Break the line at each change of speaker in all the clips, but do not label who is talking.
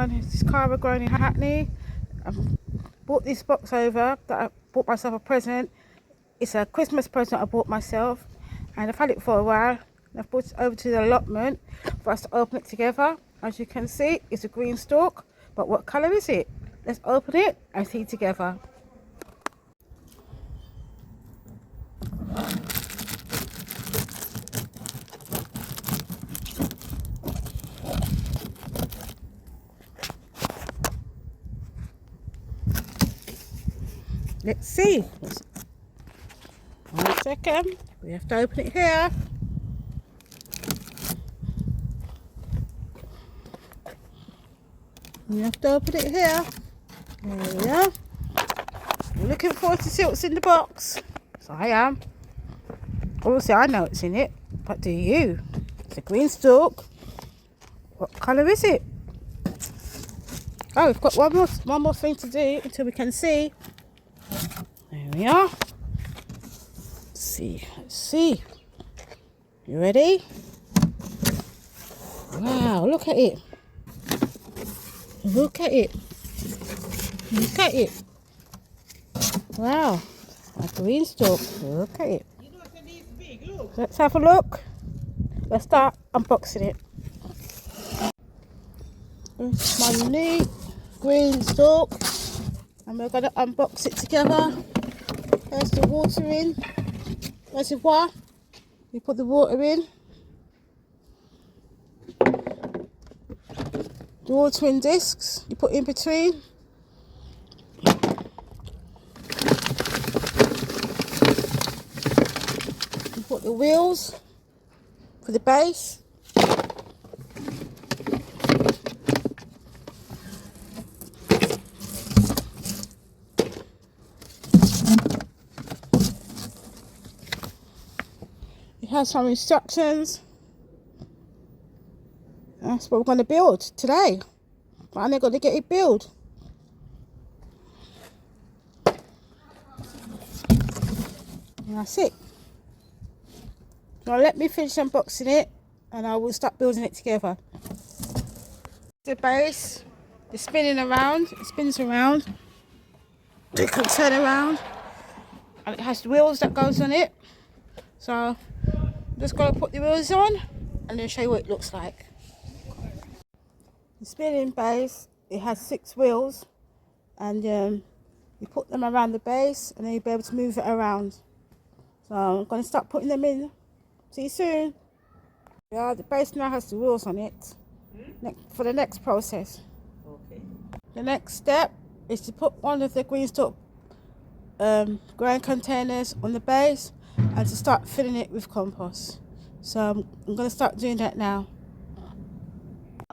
This is Cara Grown in Hackney. I bought this box over that I bought myself a present. It's a Christmas present I bought myself, and I've had it for a while. I've brought it over to the allotment for us to open it together. As you can see, it's a Greenstalk, but what colour is it? Let's open it and see together. Let's see. 1 second. We have to open it here. We have to open it here. There we are. We're looking forward to see what's in the box. So I am. Obviously I know what's in it, but do you? It's a Greenstalk. What colour is it? Oh, we've got one more thing to do until we can see. There we are. Let's see. You ready? Wow, look at it. Look at it. Look at it. Wow, a Greenstalk. Look at it. Let's have a look. Let's start unboxing it. It's my new Greenstalk, and we're going to unbox it together. There's the water in. Reservoir. You put the water in. The watering discs you put in between. You put the wheels for the base. It has some instructions. That's what we're going to build today. But I'm going to get it built. And that's it. Now let me finish unboxing it, and I will start building it together. The base is spinning around. It spins around. It can turn around, and it has the wheels that goes on it. So I'm just going to put the wheels on and then show you what it looks like. The spinning base, it has 6 wheels, and you put them around the base and then you'll be able to move it around. So I'm going to start putting them in. See you soon. Yeah, the base now has the wheels on it for the next process. Okay. The next step is to put one of the Greenstalk ground containers on the base and to start filling it with compost. So I'm going to start doing that now.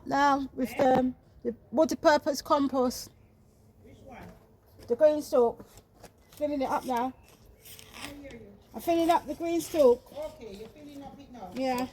Now with the multi-purpose compost. Which one? The Greenstalk. Filling it up now. I hear you. I'm filling up the Greenstalk. Okay, you're filling up it now. Yeah.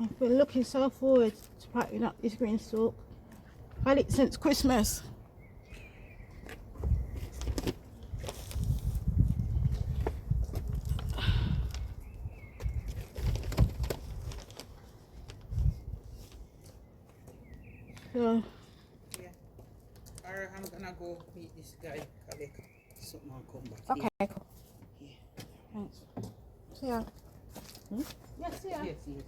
I've been looking so forward to packing up this Greenstalk. Had it since Christmas. So
Yeah. Or I'm gonna go meet this guy, collect something and come back.
okay,
Here.
cool.
Yeah.
Thanks. See ya. Yes, see ya.
Yes, yes.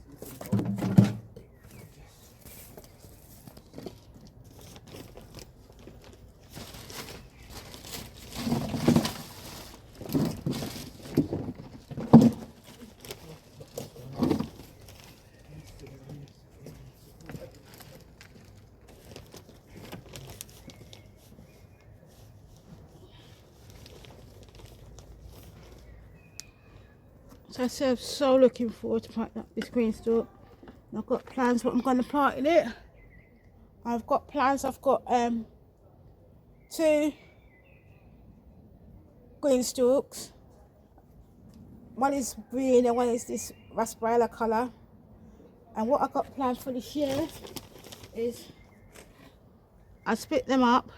So I said I'm so looking forward to planting up this Greenstalk. I've got plans what I'm going to plant in it. I've got plans. I've got 2 Greenstalks. One is green and one is this raspberry colour. And what I got planned for this year is I split them up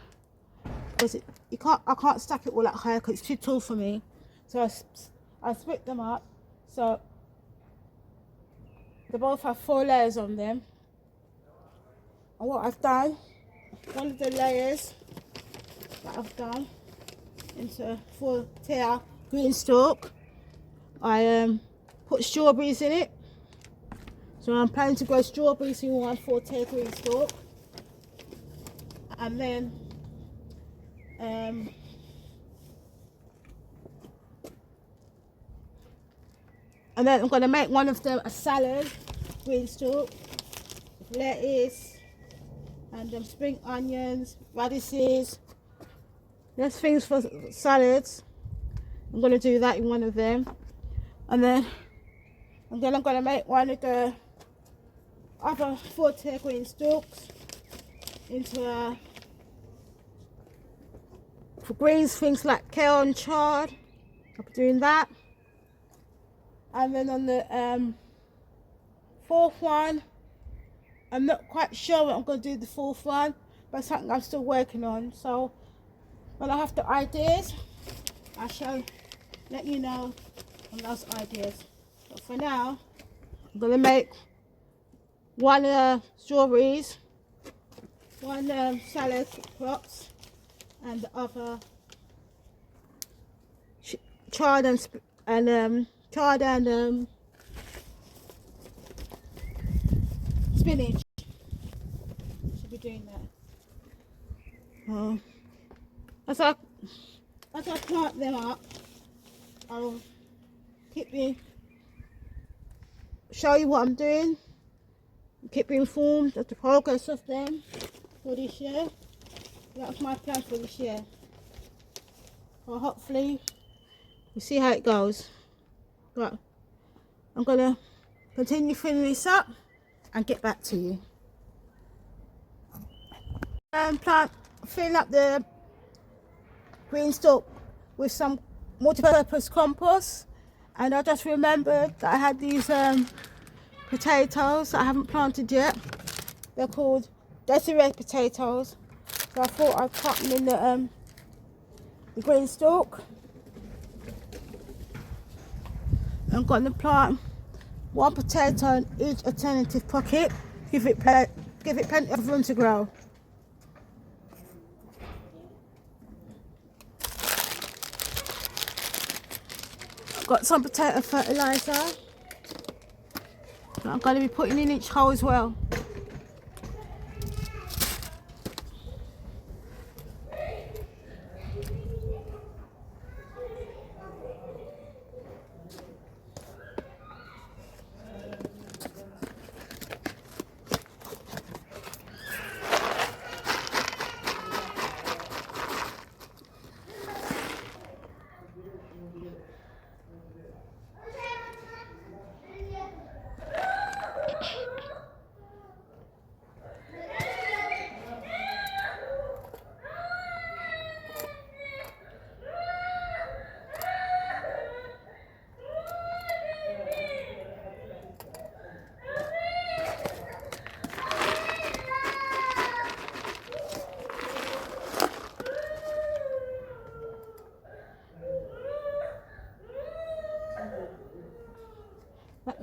because I can't stack it all that high because it's too tall for me. So I split them up so they both have 4 layers on them. And what I've done, one of the layers that I've done into 4-tier Greenstalk, I put strawberries in it. So I'm planning to grow strawberries in one 4-tier Greenstalk. And then I'm going to make one of them a salad Greenstalk, lettuce and spring onions, radishes. There's things for salads. I'm going to do that in one of them. And then I'm going to make one of the other 4-tier Greenstalks into for greens, things like kale and chard. I'll be doing that. And then on the 4th one, I'm not quite sure what I'm going to do the 4th one, but it's something I'm still working on. So when I have the ideas, I shall let you know on those ideas. But for now, I'm going to make one strawberries, one salad crops, and the other chard and spinach. Should be doing that. As I plant them up, I'll show you what I'm doing. Keep you informed of the progress of them for this year. That's my plan for this year. Well, hopefully we see how it goes. But I'm gonna continue filling this up and get back to you. Filling up the Greenstalk with some multi-purpose compost, and I just remembered that I had these potatoes that I haven't planted yet. They're called Desiree potatoes, so I thought I'd put them in the Greenstalk. I'm going to plant 1 potato in each alternative pocket. Give it plenty of room to grow. I've got some potato fertiliser that I'm going to be putting in each hole as well.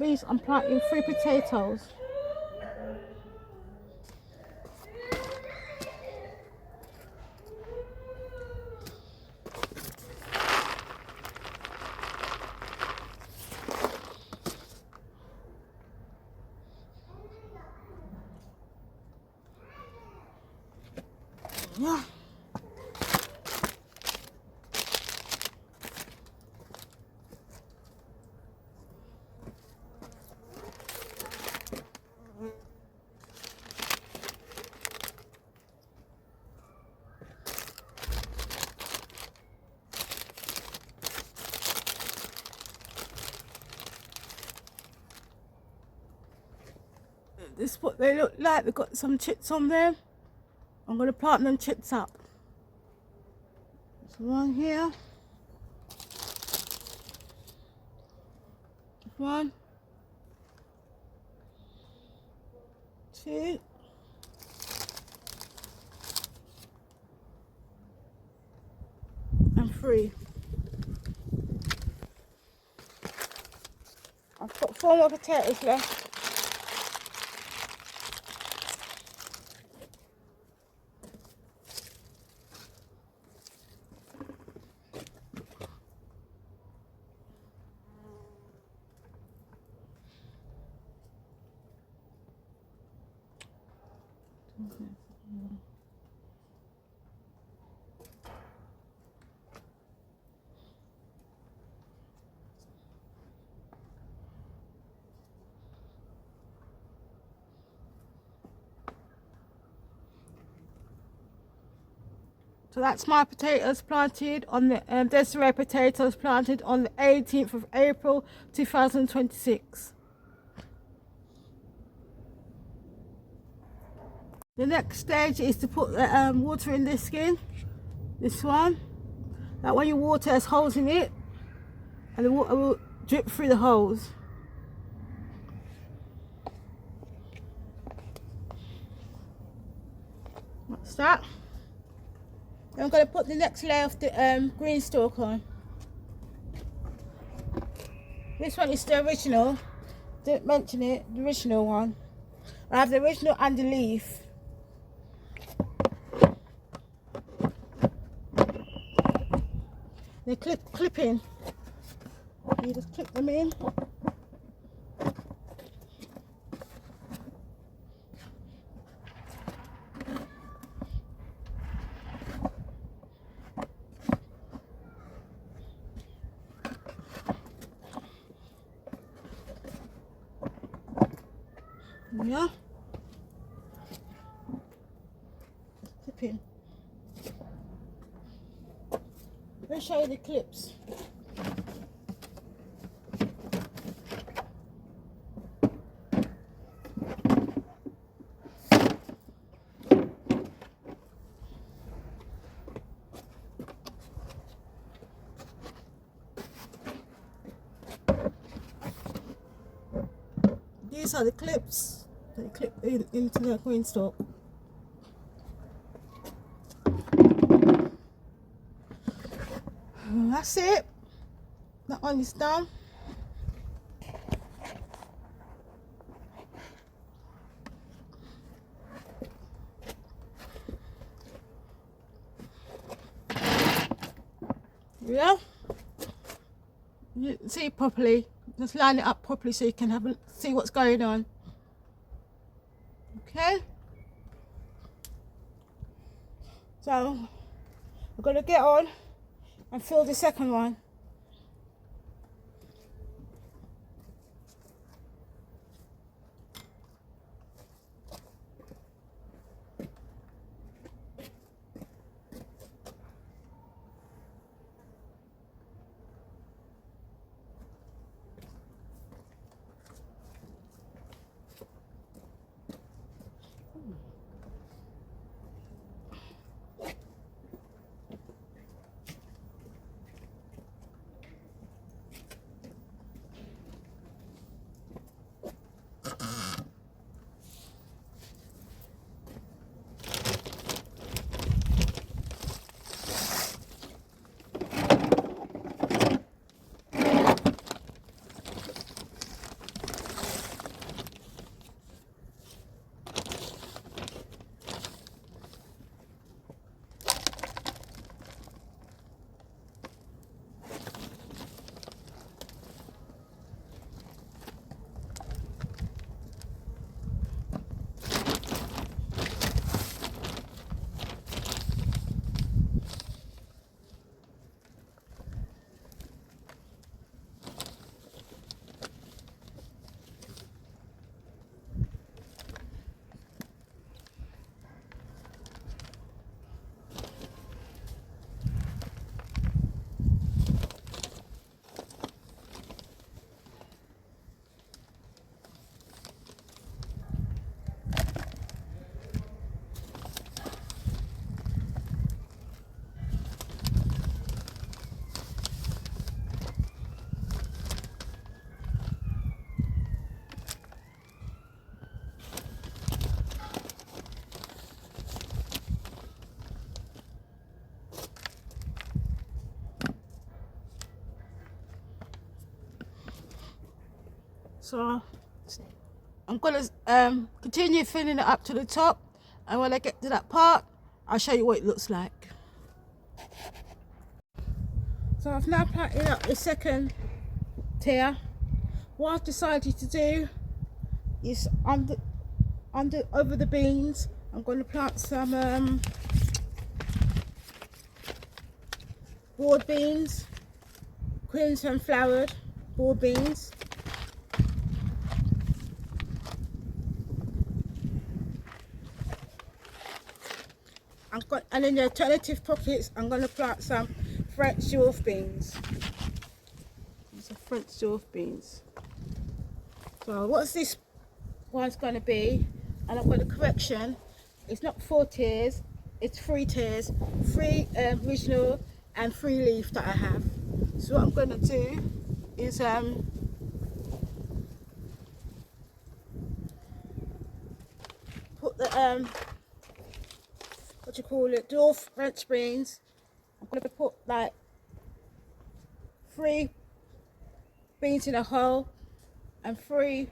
means I'm planting 3 potatoes. Yeah. This is what they look like. They've got some chits on there. I'm going to plant them chits up. There's one here. One. 2. And 3. I've got 4 more potatoes left. So that's my potatoes planted on the Desiree potatoes planted on the 18th of April 2026. The next stage is to put the water in this skin, this one. That when you water has holes in it, and the water will drip through the holes. That's that. I'm going to put the next layer of the Greenstalk on. This one is the original. Didn't mention it, the original one. I have the original and the leaf. They clip in. You just clip them in. Yeah. Clip in. Let me show you the clips. These are the clips that clip into the Greenstalk. And that's it. That one is done. Yeah. You can see properly. Just line it up properly so you can see what's going on. Okay. So I'm gonna get on and fill the second one. So I'm gonna continue filling it up to the top, and when I get to that part, I'll show you what it looks like. So I've now planted up the second tier. What I've decided to do is over the beans, I'm going to plant some broad beans, crimson flowered broad beans. And in the alternative pockets, I'm going to plant some French dwarf beans. These are French dwarf beans. So what's this one's going to be? And I've got a correction. It's not 4 tiers, it's 3 tiers. 3 original and 3 leaf that I have. So what I'm going to do is put the what do you call it, dwarf French beans. I'm going to put like 3 beans in a hole and 3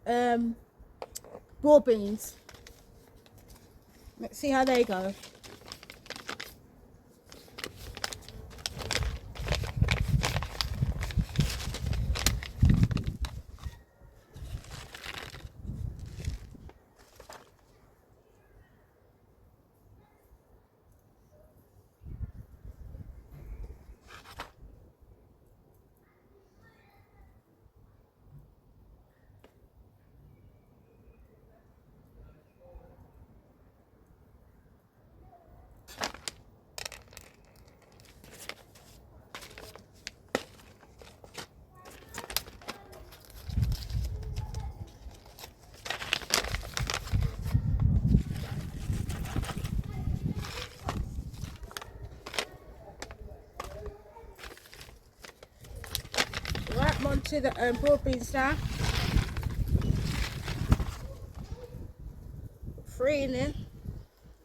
broad beans. Let's see how they go. Right, I'm on to the broad beans now. 3 in there.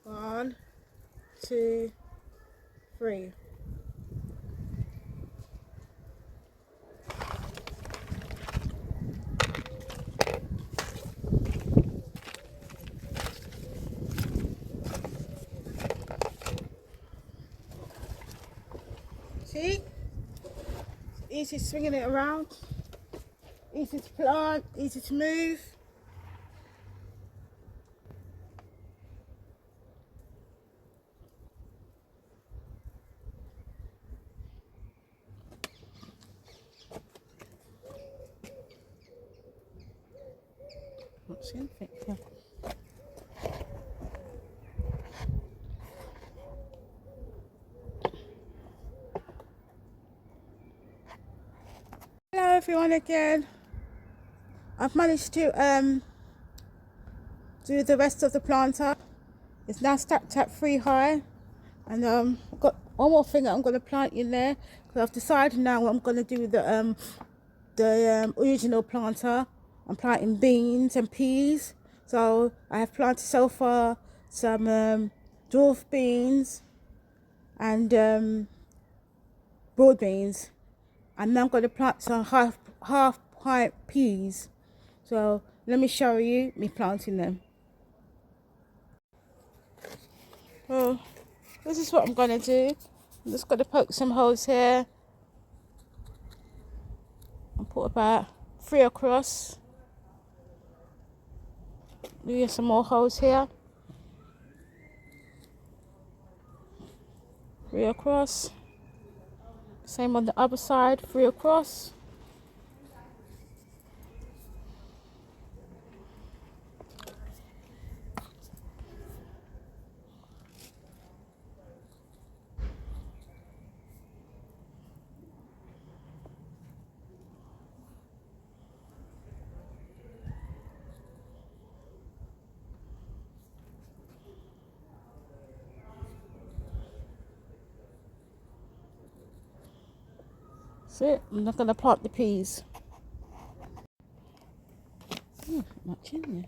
1, 2, 3. See? Easy swinging it around. Easy to plant, easy to move. Not seeing anything here. Hello everyone again. I've managed to do the rest of the planter. It's now stacked at 3 high, and I've got one more thing that I'm going to plant in there, because I've decided now what I'm going to do with the original planter. I'm planting beans and peas. So I have planted so far some dwarf beans and broad beans, and now I'm going to plant some half height peas. So let me show you me planting them. So this is what I'm going to do. I'm just going to poke some holes here and put about 3 across. Do some more holes here. 3 across. Same on the other side, 3 across. That's it. I'm not going to plant the peas. Not much in there.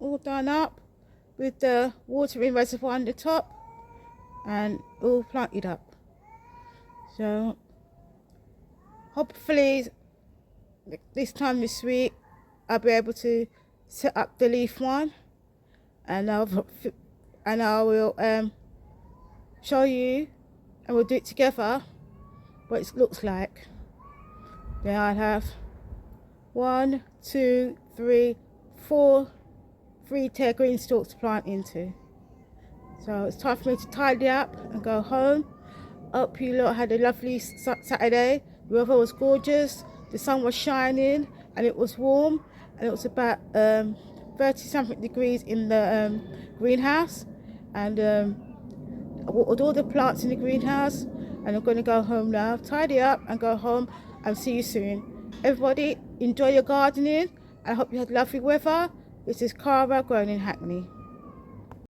all done up with the watering reservoir on the top and all planted up. So hopefully this time this week I'll be able to set up the leaf one, and I will show you, and we'll do it together what it looks like. Then I'll have 1, 2, 3, 4 3-tier green stalks to plant into. So it's time for me to tidy up and go home. Hope you lot had a lovely Saturday. The weather was gorgeous, the sun was shining and it was warm, and it was about 30 something degrees in the greenhouse, and I watered all the plants in the greenhouse, and I'm going to go home now, tidy up and go home, and see you soon. Everybody enjoy your gardening. I hope you had lovely weather. This is Cara growing in Hackney.